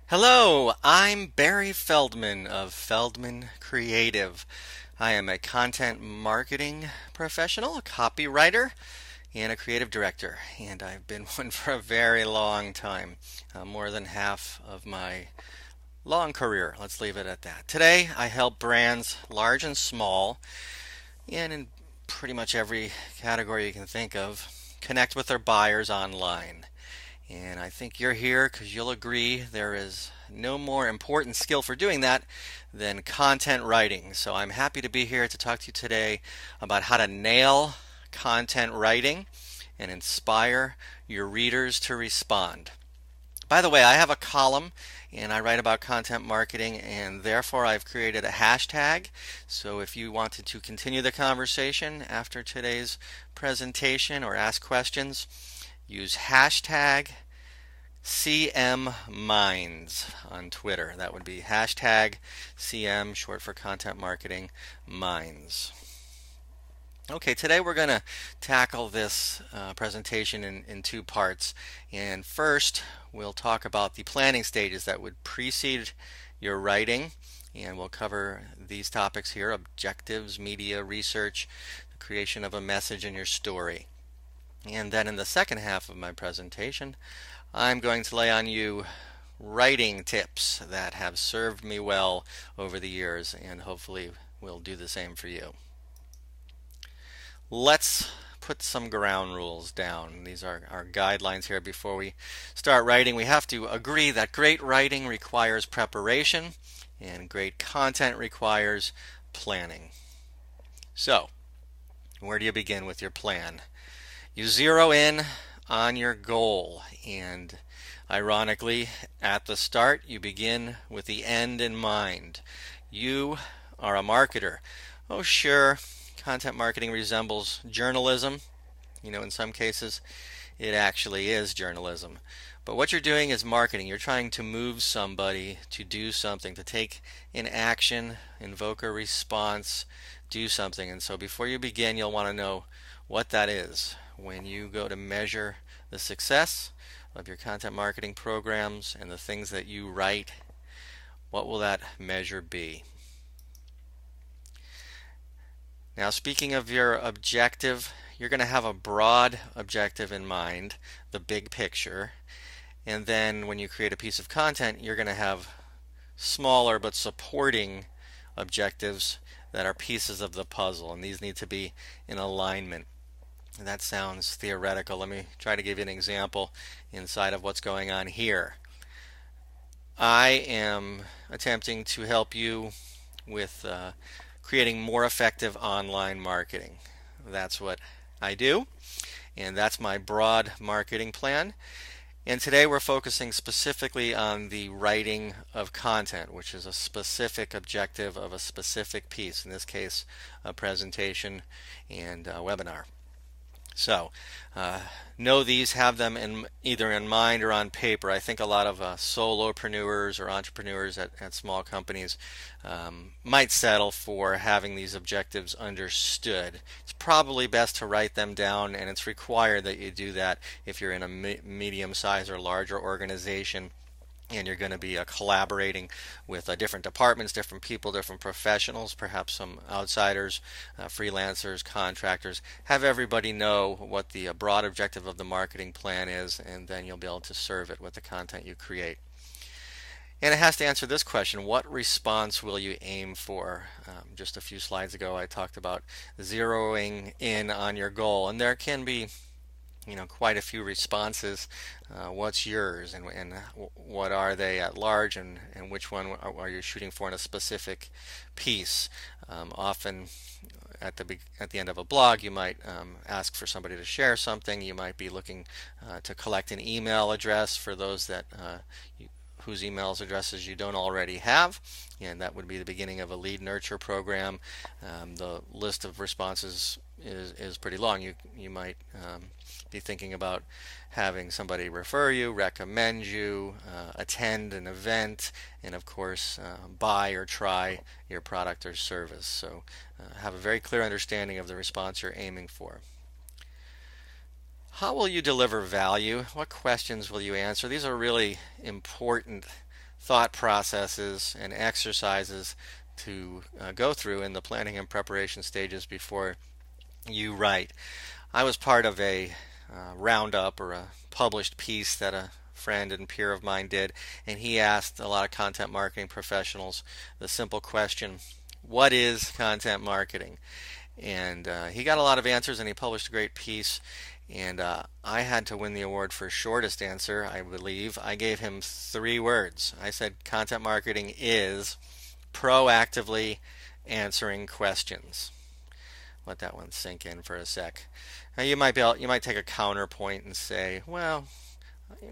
Hello, I'm Barry Feldman of Feldman Creative. I am a content marketing professional, a copywriter, and a creative director, and I've been one for a very long time, more than half of my long career. Let's leave it at that. Today, I help brands large and small, and in pretty much every category you can think of, connect with their buyers online. And I think you're here because you'll agree there is no more important skill for doing that than content writing. So I'm happy to be here to talk to you today about how to nail content writing and inspire your readers to respond. By the way, I have a column and I write about content marketing, and therefore I've created a hashtag. So if you wanted to continue the conversation after today's presentation or ask questions, use hashtag CM Minds on Twitter. That would be hashtag CM, short for content marketing, Minds. Okay, today we're going to tackle this presentation in two parts. And first, we'll talk about the planning stages that would precede your writing. And we'll cover these topics here: objectives, media research, the creation of a message in your story. And then in the second half of my presentation, I'm going to lay on you writing tips that have served me well over the years, and hopefully will do the same for you. Let's put some ground rules down. These are our guidelines here before we start writing. We have to agree that great writing requires preparation and great content requires planning. So, where do you begin with your plan? You zero in on your goal, and ironically, at the start, you begin with the end in mind. You are a marketer. Oh, sure, content marketing resembles journalism. In some cases, it actually is journalism. But what you're doing is marketing. You're trying to move somebody to do something, to take an action, invoke a response, do something. And so before you begin, you'll want to know what that is. When you go to measure the success of your content marketing programs and the things that you write, what will that measure be? Now, speaking of your objective, you're going to have a broad objective in mind, the big picture. And then when you create a piece of content, you're going to have smaller but supporting objectives that are pieces of the puzzle, and these need to be in alignment. And that sounds theoretical. Let me try to give you an example inside of what's going on here. I am attempting to help you with creating more effective online marketing. That's what I do, and that's my broad marketing plan. And today we're focusing specifically on the writing of content, which is a specific objective of a specific piece, in this case a presentation and a webinar. So know these, have them either in mind or on paper. I think a lot of solopreneurs or entrepreneurs at small companies might settle for having these objectives understood. It's probably best to write them down, and it's required that you do that if you're in a medium-sized or larger organization, and you're going to be collaborating with different departments, different people, different professionals, perhaps some outsiders, freelancers, contractors. Have everybody know what the broad objective of the marketing plan is, and then you'll be able to serve it with the content you create. And it has to answer this question: what response will you aim for? Just a few slides ago I talked about zeroing in on your goal, and there can be quite a few responses. What's yours, and what are they at large, and which one are you shooting for in a specific piece? Often at the end of a blog, you might ask for somebody to share something. You might be looking to collect an email address for those that whose emails addresses you don't already have, and that would be the beginning of a lead nurture program. The list of responses is pretty long. You might be thinking about having somebody refer you, recommend you, attend an event, and of course buy or try your product or service. So have a very clear understanding of the response you're aiming for. How will you deliver value? What questions will you answer? These are really important thought processes and exercises to go through in the planning and preparation stages before you write. I was part of a roundup or a published piece that a friend and peer of mine did, and he asked a lot of content marketing professionals the simple question, what is content marketing? And he got a lot of answers, and he published a great piece. And I had to win the award for shortest answer, I believe. I gave him 3 words. I said content marketing is proactively answering questions. Let that one sink in for a sec. Now you might take a counterpoint and say, well,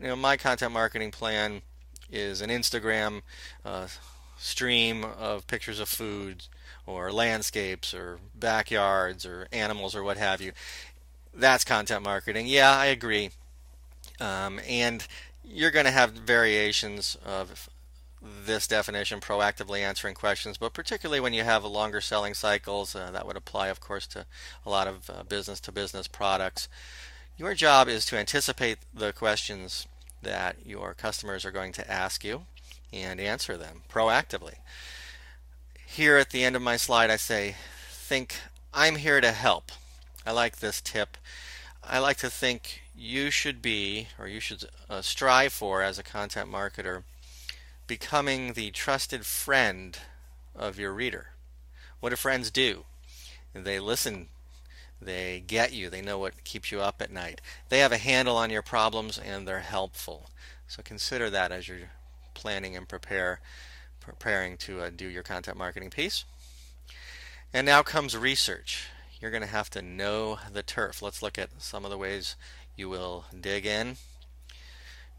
my content marketing plan is an Instagram stream of pictures of food or landscapes or backyards or animals or what have you. That's content marketing. Yeah, I agree. And you're going to have variations of this definition, proactively answering questions, but particularly when you have longer selling cycles, that would apply, of course, to a lot of business to business products. Your job is to anticipate the questions that your customers are going to ask you and answer them proactively. Here at the end of my slide, I say, think, I'm here to help. I like this tip. I like to think you should be, or you should strive for, as a content marketer, becoming the trusted friend of your reader. What do friends do? They listen. They get you. They know what keeps you up at night. They have a handle on your problems, and they're helpful. So consider that as you're planning and preparing to do your content marketing piece. And now comes research. You're going to have to know the turf. Let's look at some of the ways you will dig in.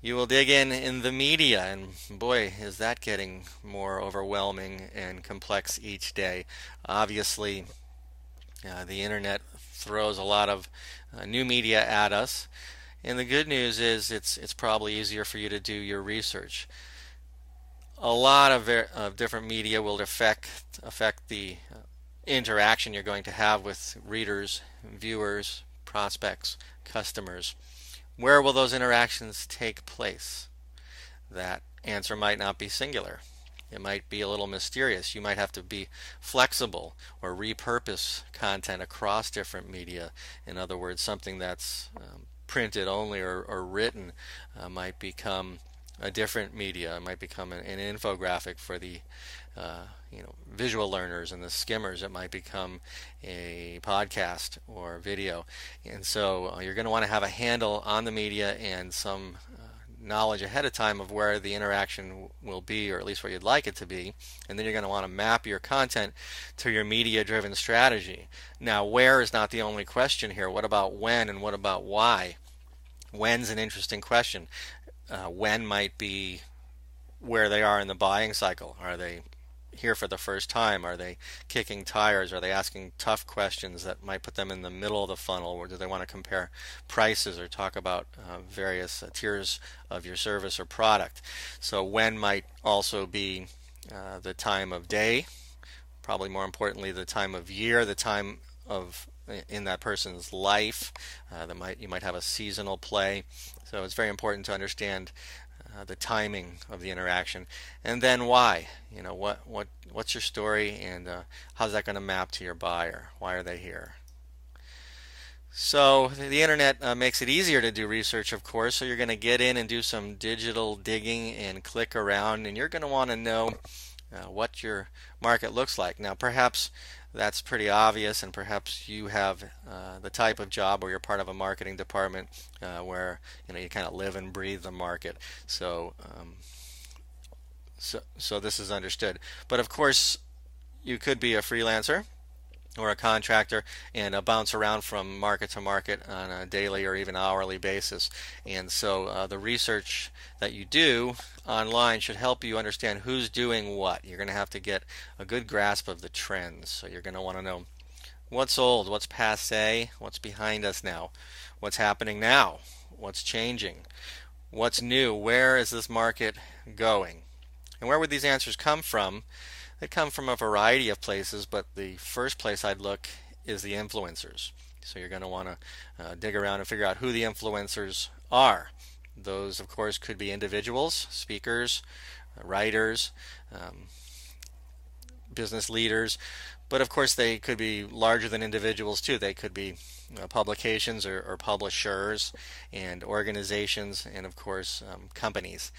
You will dig in the media, and boy, is that getting more overwhelming and complex each day. Obviously, the internet throws a lot of new media at us, and the good news is it's probably easier for you to do your research. A lot of different media will affect the interaction you're going to have with readers, viewers, prospects, customers. Where will those interactions take place? That answer might not be singular. It might be a little mysterious. You might have to be flexible or repurpose content across different media. In other words, something that's printed only or written might become a different media. It might become an infographic for the visual learners and the skimmers. It might become a podcast or video. And so you're going to want to have a handle on the media and some knowledge ahead of time of where the interaction will be, or at least where you'd like it to be. And then you're going to want to map your content to your media-driven strategy. Now, where is not the only question here. What about when, and what about why? When's an interesting question. When might be where they are in the buying cycle. Are they here for the first time? Are they kicking tires? Are they asking tough questions that might put them in the middle of the funnel? Or do they want to compare prices or talk about various tiers of your service or product? So when might also be the time of day, probably more importantly the time of year, the time of in that person's life. You might have a seasonal play. So it's very important to understand the timing of the interaction, and then why. What's your story, and how's that going to map to your buyer? Why are they here? So the internet makes it easier to do research, of course. So you're going to get in and do some digital digging and click around, and you're going to want to know what your market looks like. Now, perhaps that's pretty obvious, and perhaps you have the type of job where you're part of a marketing department where you kind of live and breathe the market. So this is understood. But of course, you could be a freelancer or a contractor and bounce around from market to market on a daily or even hourly basis. And so the research that you do online should help you understand who's doing what. You're going to have to get a good grasp of the trends. So you're going to want to know what's old, what's passé, what's behind us now, what's happening now, what's changing, what's new, where is this market going. And where would these answers come from? They come from a variety of places, but the first place I'd look is the influencers. So you're going to want to dig around and figure out who the influencers are. Those, of course, could be individuals, speakers, writers, um, business leaders, but of course they could be larger than individuals too. They could be publications or publishers and organizations, and of course companies.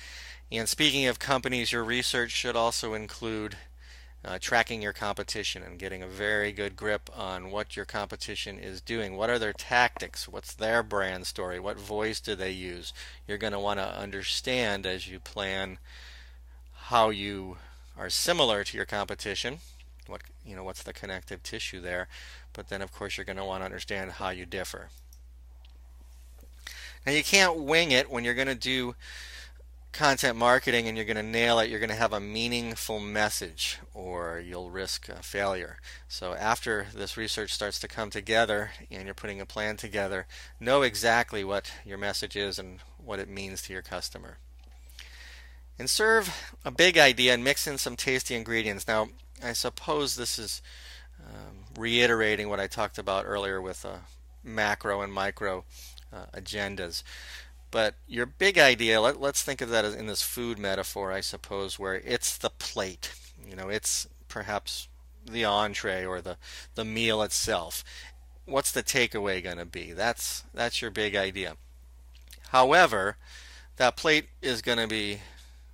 And speaking of companies, your research should also include tracking your competition and getting a very good grip on what your competition is doing. What are their tactics? What's their brand story? What voice do they use? You're going to want to understand as you plan how you are similar to your competition. What's the connective tissue there? But then of course you're going to want to understand how you differ. Now you can't wing it when you're going to do content marketing and you're going to nail it. You're going to have a meaningful message or you'll risk failure. So after this research starts to come together and you're putting a plan together, know exactly what your message is and what it means to your customer. And serve a big idea and mix in some tasty ingredients. Now I suppose this is reiterating what I talked about earlier with macro and micro agendas. But your big idea, let's think of that as in this food metaphor, I suppose, where it's the plate. It's perhaps the entree or the meal itself. What's the takeaway going to be? That's your big idea. However, that plate is going to be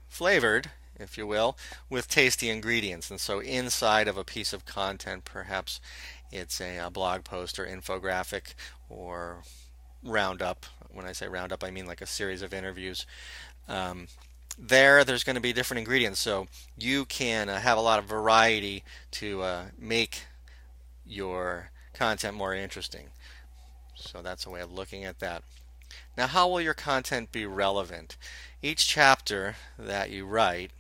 flavored, if you will, with tasty ingredients. And so inside of a piece of content, perhaps it's a blog post or infographic or roundup. When I say roundup, I mean like a series of interviews. There's going to be different ingredients, so you can have a lot of variety to make your content more interesting. So that's a way of looking at that. Now, how will your content be relevant? Each chapter that you write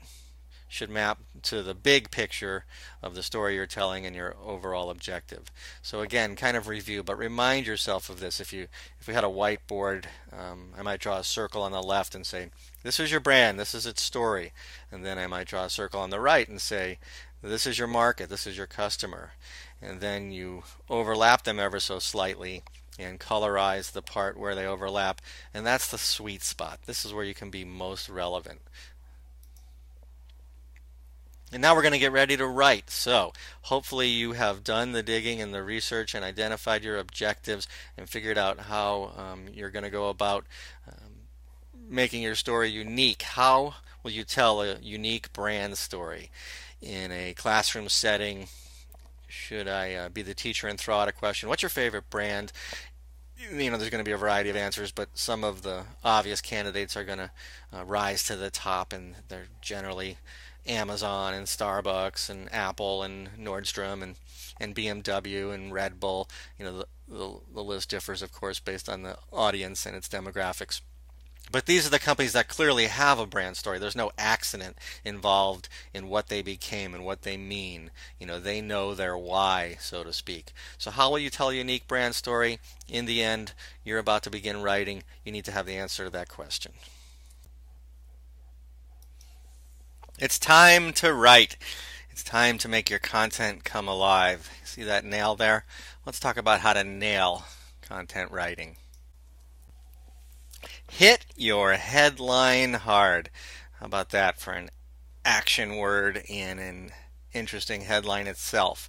should map to the big picture of the story you're telling and your overall objective. So again, kind of review, but remind yourself of this. If we had a whiteboard, I might draw a circle on the left and say, this is your brand, this is its story. And then I might draw a circle on the right and say, this is your market, this is your customer. And then you overlap them ever so slightly and colorize the part where they overlap. And that's the sweet spot. This is where you can be most relevant. And now we're going to get ready to write. So hopefully you have done the digging and the research and identified your objectives and figured out how you're going to go about making your story unique. How will you tell a unique brand story? In a classroom setting, should I be the teacher and throw out a question? What's your favorite brand? There's going to be a variety of answers, but some of the obvious candidates are going to rise to the top, and they're generally Amazon and Starbucks and Apple and Nordstrom and BMW and Red Bull. The list differs, of course, based on the audience and its demographics. But these are the companies that clearly have a brand story. There's no accident involved in what they became and what they mean. They know their why, so to speak. So how will you tell a unique brand story? In the end, you're about to begin writing. You need to have the answer to that question. It's time to write. It's time to make your content come alive. See that nail there? Let's talk about how to nail content writing. Hit your headline hard. How about that for an action word and an interesting headline itself?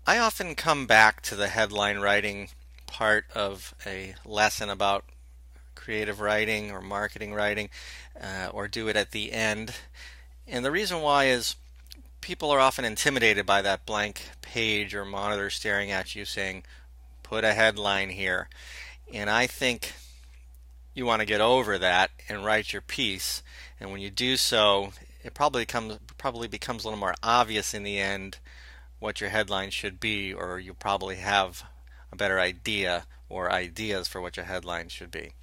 I often come back to the headline writing part of a lesson about creative writing or marketing writing, or do it at the end. And the reason why is people are often intimidated by that blank page or monitor staring at you saying, put a headline here. And I think you want to get over that and write your piece. And when you do so, it probably becomes a little more obvious in the end what your headline should be, or you probably have a better idea or ideas for what your headline should be.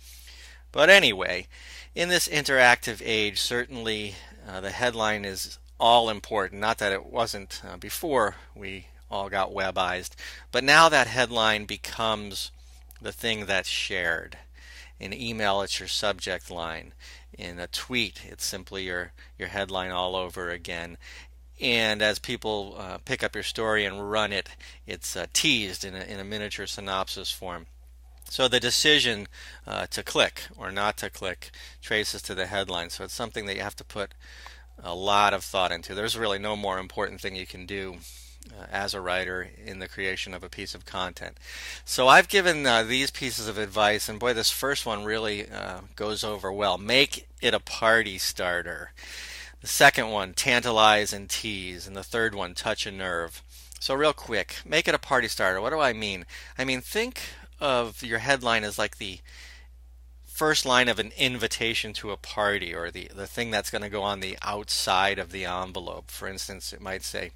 But anyway, in this interactive age, certainly the headline is all important. Not that it wasn't before we all got webized, but now that headline becomes the thing that's shared. In email, it's your subject line. In a tweet, it's simply your headline all over again. And as people pick up your story and run it, it's teased in a miniature synopsis form. So the decision to click or not to click traces to the headline. So it's something that you have to put a lot of thought into. There's really no more important thing you can do as a writer in the creation of a piece of content. So I've given these pieces of advice, and boy, this first one really goes over well. Make it a party starter. The second one, tantalize and tease. And the third one, touch a nerve. So real quick, make it a party starter. What do I mean? I mean, think of your headline as like the first line of an invitation to a party, or the thing that's going to go on the outside of the envelope. For instance, it might say,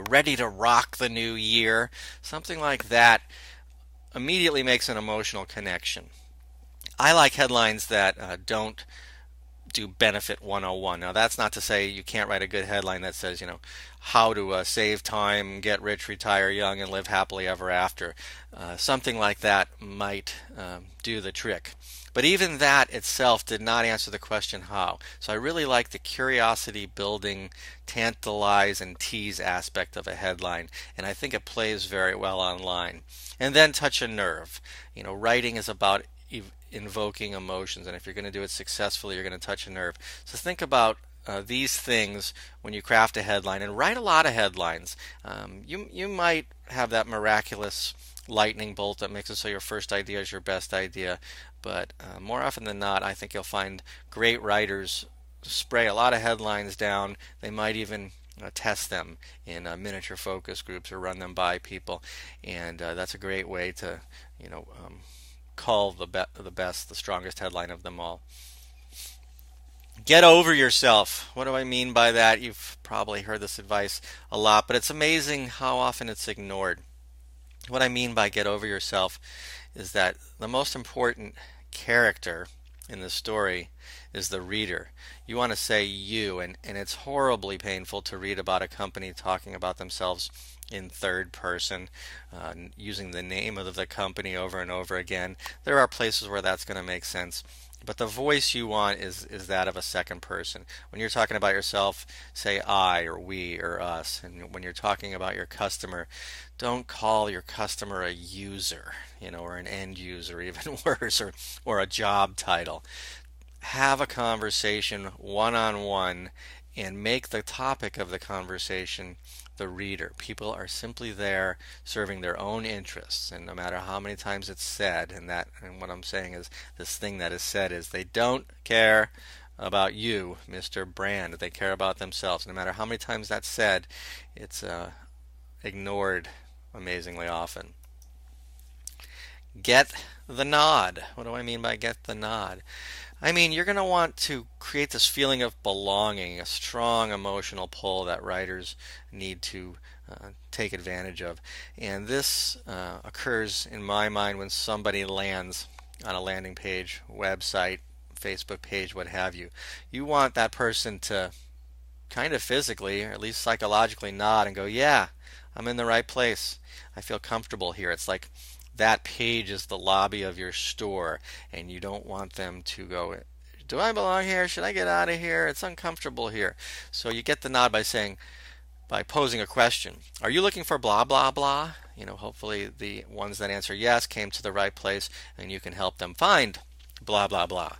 ready to rock the new year. Something like that immediately makes an emotional connection. I like headlines that don't do benefit 101. Now, that's not to say you can't write a good headline that says, how to save time, get rich, retire young, and live happily ever after. Something like that might do the trick. But even that itself did not answer the question how. So I really like the curiosity building, tantalize, and tease aspect of a headline, and I think it plays very well online. And then touch a nerve. Writing is about invoking emotions, and if you're going to do it successfully, you're going to touch a nerve. So think about these things when you craft a headline, and write a lot of headlines. You might have that miraculous lightning bolt that makes it so your first idea is your best idea, but more often than not, I think you'll find great writers spray a lot of headlines down. They might even test them in miniature focus groups or run them by people, and that's a great way to call the best, the strongest headline of them all. Get over yourself. What do I mean by that? You've probably heard this advice a lot, but it's amazing how often it's ignored. What I mean by get over yourself is that the most important character in the story is the reader. You want to say you, and it's horribly painful to read about a company talking about themselves in third person, using the name of the company over and over again. There are places where that's going to make sense. But the voice you want is that of a second person. When you're talking about yourself, say I or we or us. And when you're talking about your customer, don't call your customer a user, or an end user, even worse, or a job title. Have a conversation one-on-one and make the topic of the conversation the reader. People are simply there serving their own interests, and no matter how many times it's said, and what I'm saying is this thing that is said is they don't care about you, Mr. Brand. They care about themselves. No matter how many times that's said, it's ignored amazingly often. Get the nod. What do I mean by get the nod? I mean, you're going to want to create this feeling of belonging, a strong emotional pull that writers need to take advantage of. And this occurs, in my mind, when somebody lands on a landing page, website, Facebook page, what have you. You want that person to kind of physically, or at least psychologically, nod and go, yeah, I'm in the right place. I feel comfortable here. It's like that page is the lobby of your store, and you don't want them to go, do I belong here? Should I get out of here? It's uncomfortable here. So you get the nod by posing a question. Are you looking for blah, blah, blah? Hopefully the ones that answer yes came to the right place, and you can help them find blah, blah, blah.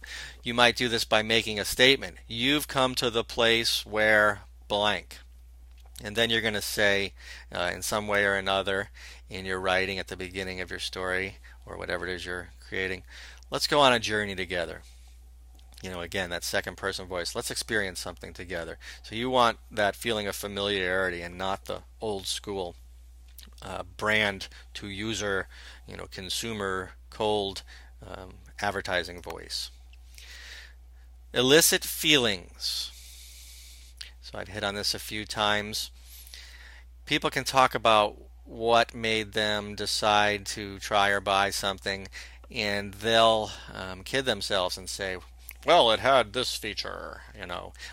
You might do this by making a statement. You've come to the place where blank. And then you're going to say, in some way or another, in your writing at the beginning of your story, or whatever it is you're creating, let's go on a journey together. Again, that second person voice. Let's experience something together. So you want that feeling of familiarity and not the old school brand to user, consumer, cold advertising voice. Elicit feelings. So I'd hit on this a few times. People can talk about what made them decide to try or buy something, and they'll kid themselves and say, well, it had this feature,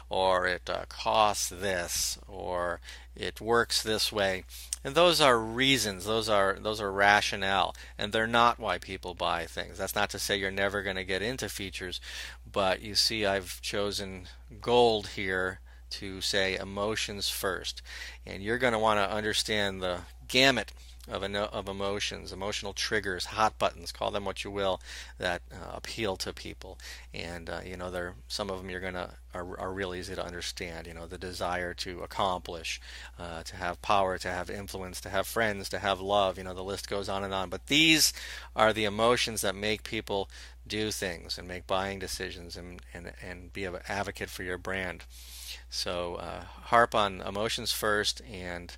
or it costs this, or it works this way. And those are reasons, those are rationale, and they're not why people buy things. That's not to say you're never going to get into features, but you see I've chosen gold here to say emotions first. And you're going to want to understand the gamut of emotions, emotional triggers, hot buttons, call them what you will, that appeal to people. And there some of them are real easy to understand. The desire to accomplish, to have power, to have influence, to have friends, to have love. The list goes on and on. But these are the emotions that make people do things and make buying decisions and be an advocate for your brand. So harp on emotions first and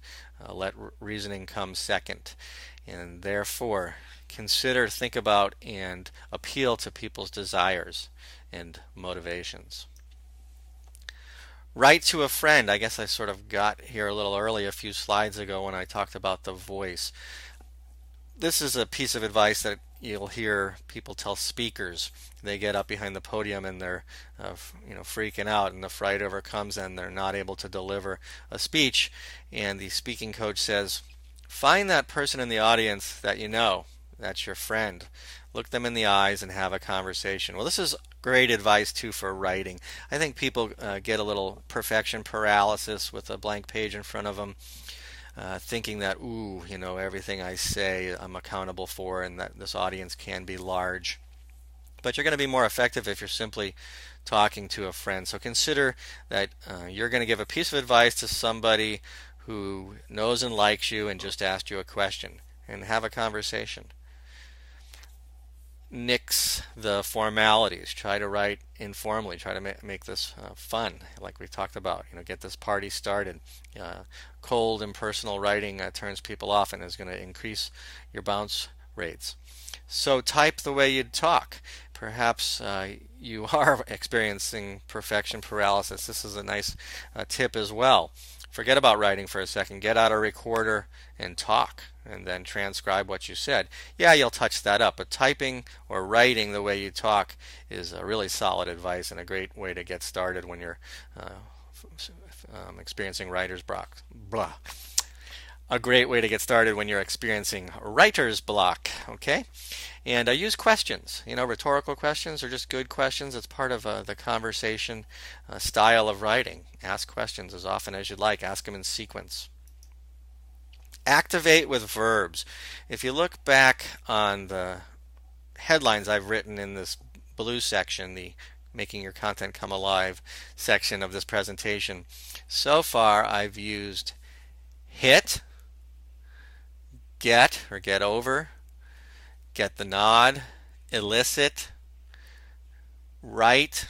let reasoning come second. And therefore, think about, and appeal to people's desires and motivations. Write to a friend. I guess I sort of got here a little early a few slides ago when I talked about the voice. This is a piece of advice that you'll hear people tell speakers. They get up behind the podium and they're freaking out, and the fright overcomes and they're not able to deliver a speech, and the speaking coach says, find that person in the audience that you know, that's your friend. Look them in the eyes and have a conversation. Well, this is great advice too for writing. I think people get a little perfection paralysis with a blank page in front of them. Thinking that, everything I say I'm accountable for, and that this audience can be large. But you're going to be more effective if you're simply talking to a friend. So consider that you're going to give a piece of advice to somebody who knows and likes you and just asked you a question, and have a conversation. Nix the formalities. Try to write informally. Try to make this fun, like we talked about. Get this party started. Cold, impersonal writing turns people off and is going to increase your bounce rates. So type the way you'd talk. Perhaps you are experiencing perfection paralysis. This is a nice tip as well. Forget about writing for a second. Get out a recorder and talk, and then transcribe what you said. Yeah, you'll touch that up, but typing or writing the way you talk is a really solid advice and a great way to get started when you're experiencing writer's block. Blah. A great way to get started when you're experiencing writer's block. Okay? And use questions. Rhetorical questions are just good questions. It's part of the conversation style of writing. Ask questions as often as you'd like. Ask them in sequence. Activate with verbs. If you look back on the headlines I've written in this blue section, the Making Your Content Come Alive section of this presentation, so far I've used hit, get or get over, get the nod, elicit, write,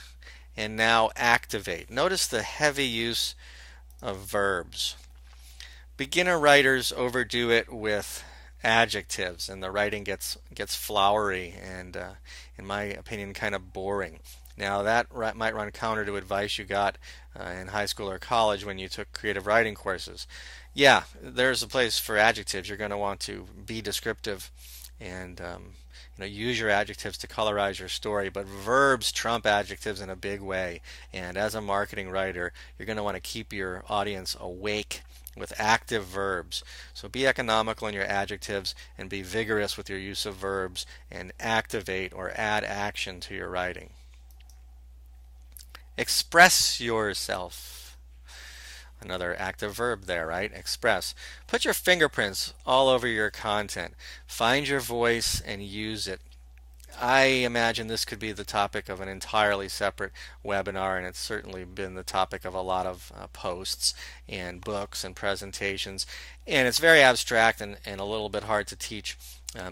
and now activate. Notice the heavy use of verbs. Beginner writers overdo it with adjectives, and the writing gets flowery and, in my opinion, kind of boring. Now that might run counter to advice you got in high school or college when you took creative writing courses. Yeah, there's a place for adjectives. You're going to want to be descriptive and use your adjectives to colorize your story, but verbs trump adjectives in a big way. And as a marketing writer, you're going to want to keep your audience awake with active verbs. So be economical in your adjectives and be vigorous with your use of verbs, and activate or add action to your writing. Express yourself. Another active verb there, right? Express. Put your fingerprints all over your content. Find your voice and use it. I imagine this could be the topic of an entirely separate webinar, and it's certainly been the topic of a lot of posts and books and presentations. And it's very abstract and a little bit hard to teach.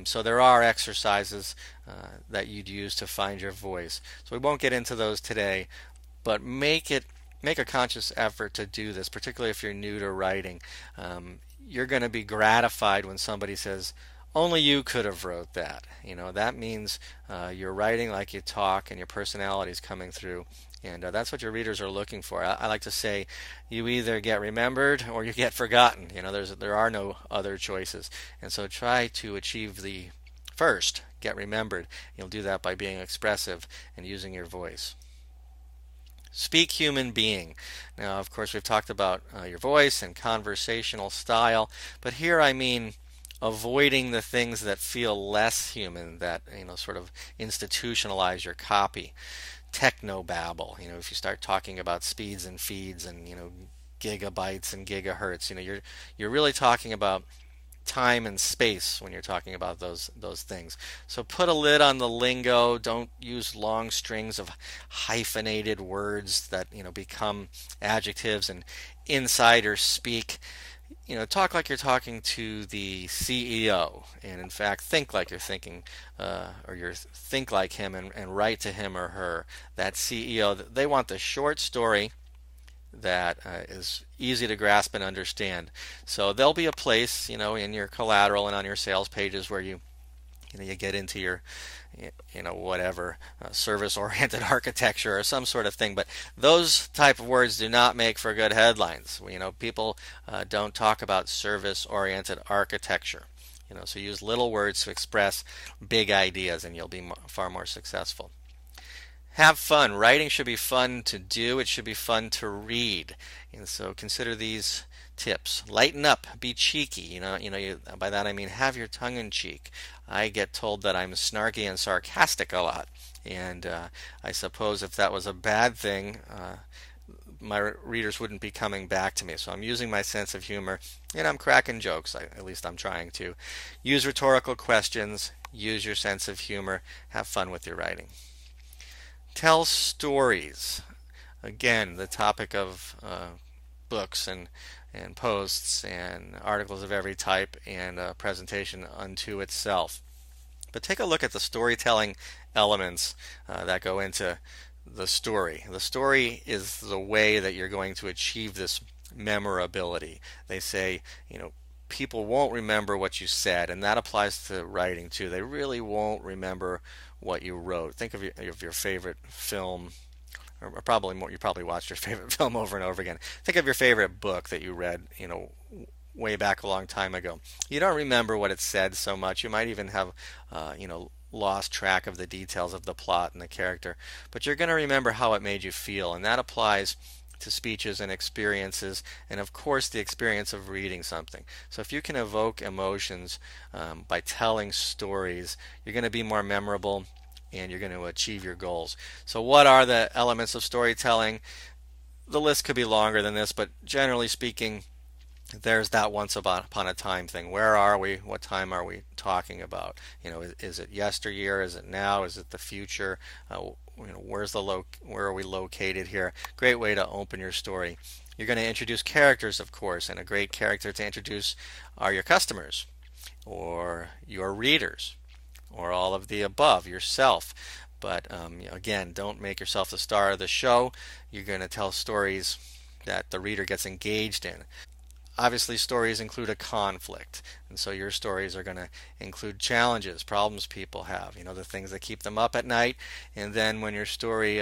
So there are exercises that you'd use to find your voice. So we won't get into those today, but make a conscious effort to do this, particularly if you're new to writing. You're going to be gratified when somebody says, only you could have wrote that. That means you're writing like you talk and your personality is coming through. And that's what your readers are looking for. I like to say you either get remembered or you get forgotten. There are no other choices. And so try to achieve the first, get remembered. You'll do that by being expressive and using your voice. Speak human being. Now, of course, we've talked about your voice and conversational style, but here I mean avoiding the things that feel less human, that sort of institutionalize your copy. techno babble. If you start talking about speeds and feeds and gigabytes and gigahertz, you're really talking about time and space when you're talking about those things. So put a lid on the lingo. Don't use long strings of hyphenated words that become adjectives and insider speak. Talk like you're talking to the CEO, and in fact, think like you're thinking, or you think like him, and write to him or her. That CEO, they want the short story that is easy to grasp and understand. So there'll be a place, in your collateral and on your sales pages where you get into your whatever service-oriented architecture or some sort of thing. But those type of words do not make for good headlines. People don't talk about service-oriented architecture. So use little words to express big ideas, and you'll be far more successful. Have fun. Writing should be fun to do. It should be fun to read. And so consider these tips. Lighten up. Be cheeky. By that I mean have your tongue in cheek. I get told that I'm snarky and sarcastic a lot, and I suppose if that was a bad thing, my readers wouldn't be coming back to me. So I'm using my sense of humor, and I'm cracking jokes. At least I'm trying to. Use rhetorical questions. Use your sense of humor. Have fun with your writing. Tell stories. Again, the topic of books and posts and articles of every type, and a presentation unto itself. But take a look at the storytelling elements that go into the story. The story is the way that you're going to achieve this memorability. They say, people won't remember what you said, and that applies to writing too. They really won't remember what you wrote. Think of your favorite film, or probably more. You probably watched your favorite film over and over again. Think of your favorite book that you read, way back a long time ago. You don't remember what it said so much. You might even have, lost track of the details of the plot and the character, but you're going to remember how it made you feel, and that applies to speeches and experiences, and of course the experience of reading something. So if you can evoke emotions by telling stories, you're going to be more memorable, and you're going to achieve your goals. So what are the elements of storytelling? The list could be longer than this, but generally speaking, there's that once upon a time thing. Where are we? What time are we talking about? Is it yesteryear? Is it now? Is it the future? Where are we located here? Great way to open your story. You're going to introduce characters, of course, and a great character to introduce are your customers, or your readers, or all of the above, yourself. But again, don't make yourself the star of the show. You're going to tell stories that the reader gets engaged in. Obviously, stories include a conflict, and so your stories are going to include challenges, problems people have, the things that keep them up at night. And then when your story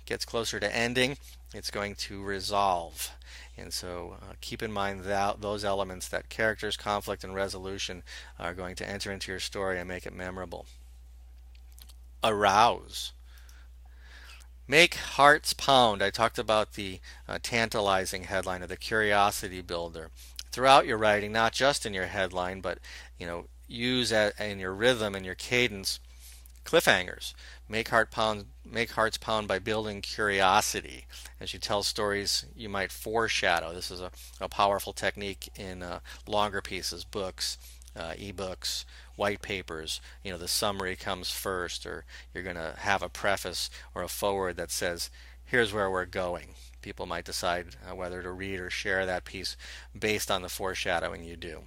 gets closer to ending, it's going to resolve. And so keep in mind that those elements, that characters, conflict, and resolution, are going to enter into your story and make it memorable. Arouse. Make hearts pound. I talked about the tantalizing headline, or the curiosity builder. Throughout your writing, not just in your headline, but use in your rhythm and your cadence cliffhangers. Make hearts pound by building curiosity. As you tell stories, you might foreshadow. This is a powerful technique in longer pieces, books, ebooks, white papers. The summary comes first, or you're going to have a preface or a foreword that says, here's where we're going. People might decide whether to read or share that piece based on the foreshadowing you do.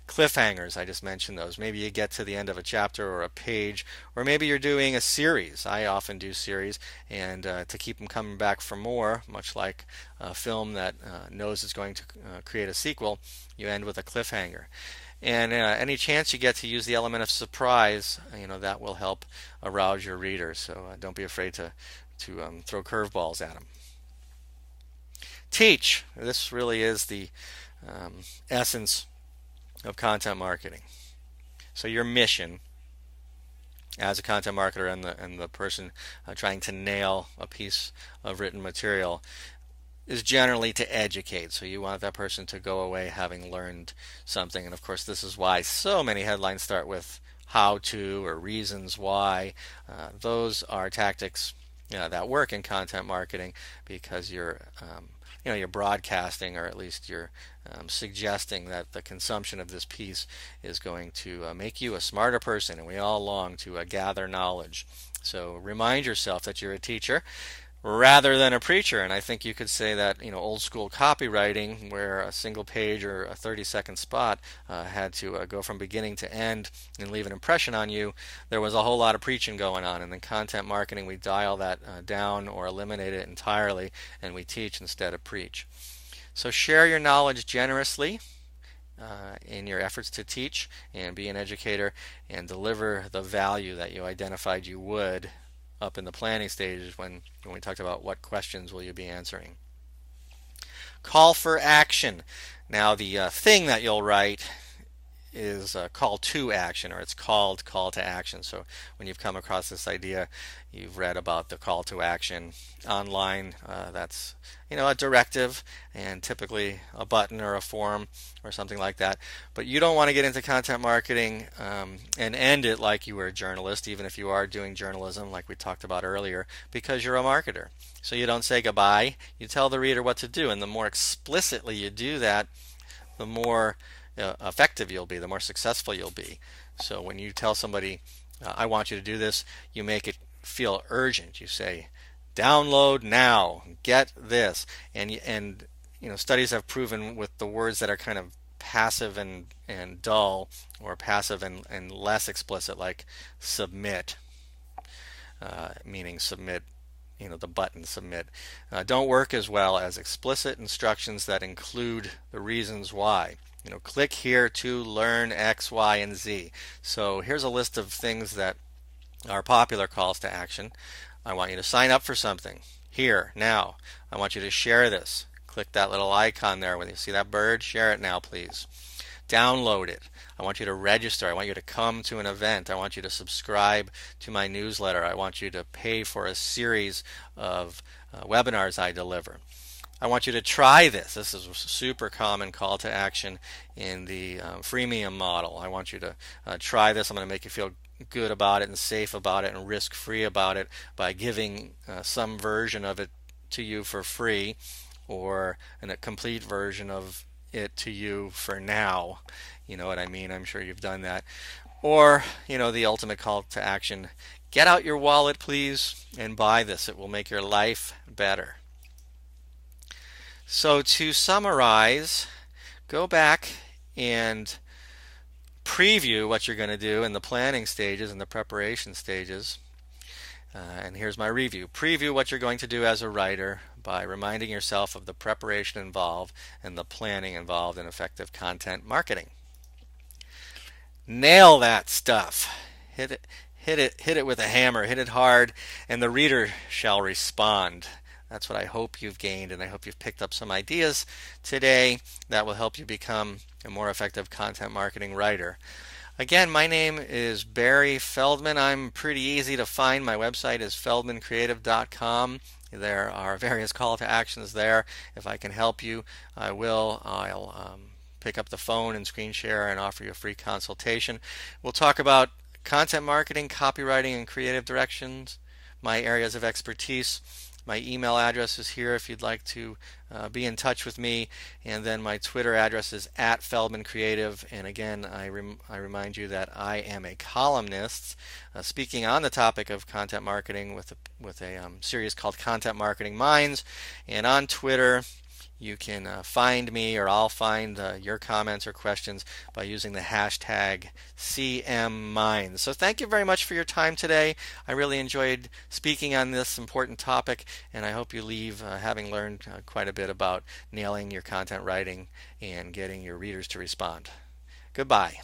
Cliffhangers, I just mentioned those. Maybe you get to the end of a chapter or a page, or maybe you're doing a series. I often do series, and to keep them coming back for more, much like a film that knows it's going to create a sequel, you end with a cliffhanger. And any chance you get to use the element of surprise, that will help arouse your readers. So don't be afraid to throw curveballs at them. Teach. This really is the essence of content marketing. So your mission as a content marketer and the person trying to nail a piece of written material is generally to educate. So you want that person to go away having learned something. And of course, this is why so many headlines start with how to or reasons why. Those are tactics that work in content marketing, because you're broadcasting, or at least you're suggesting that the consumption of this piece is going to make you a smarter person, and we all long to gather knowledge. So remind yourself that you're a teacher rather than a preacher. And I think you could say that, old school copywriting, where a single page or a 30-second spot had to go from beginning to end and leave an impression on you, there was a whole lot of preaching going on. And in content marketing, we dial that down or eliminate it entirely, and we teach instead of preach. So share your knowledge generously in your efforts to teach and be an educator, and deliver the value that you identified you would up in the planning stages when we talked about what questions will you be answering. Call for action. Now the thing that you'll write is call to action, or it's called call to action. So when you've come across this idea, you've read about the call to action online. That's a directive, and typically a button or a form or something like that. But you don't want to get into content marketing and end it like you were a journalist, even if you are doing journalism like we talked about earlier, because you're a marketer. So you don't say goodbye, you tell the reader what to do, and the more explicitly you do that, the more effective you'll be, the more successful you'll be. So when you tell somebody, I want you to do this, you make it feel urgent. You say, download now, get this. And studies have proven with the words that are kind of passive and dull, or passive and less explicit, like submit, meaning submit, the button submit, don't work as well as explicit instructions that include the reasons why. Click here to learn X, Y, and Z. So here's a list of things that are popular calls to action. I want you to sign up for something here, now. I want you to share this. Click that little icon there when you see that bird. Share it now, please. Download it. I want you to register. I want you to come to an event. I want you to subscribe to my newsletter. I want you to pay for a series of webinars I deliver. I want you to try this. This is a super common call to action in the freemium model. I want you to try this. I'm going to make you feel good about it and safe about it and risk-free about it by giving some version of it to you for free, or a complete version of it to you for now. You know what I mean? I'm sure you've done that. Or, the ultimate call to action, get out your wallet, please, and buy this. It will make your life better. So to summarize, go back and preview what you're going to do in the planning stages and the preparation stages. And here's my review. Preview what you're going to do as a writer by reminding yourself of the preparation involved and the planning involved in effective content marketing. Nail that stuff. Hit it with a hammer. Hit it hard, and the reader shall respond. That's what I hope you've gained, and I hope you've picked up some ideas today that will help you become a more effective content marketing writer. Again, my name is Barry Feldman. I'm pretty easy to find. My website is feldmancreative.com. There are various call to actions there. If I can help you, I will. I'll pick up the phone and screen share and offer you a free consultation. We'll talk about content marketing, copywriting, and creative directions, my areas of expertise. My email address is here if you'd like to be in touch with me, and then my Twitter address is @FeldmanCreative. And again, I remind you that I am a columnist speaking on the topic of content marketing with a series called Content Marketing Minds. And on Twitter, you can find me, or I'll find your comments or questions by using the hashtag CMMinds. So thank you very much for your time today. I really enjoyed speaking on this important topic, and I hope you leave having learned quite a bit about nailing your content writing and getting your readers to respond. Goodbye.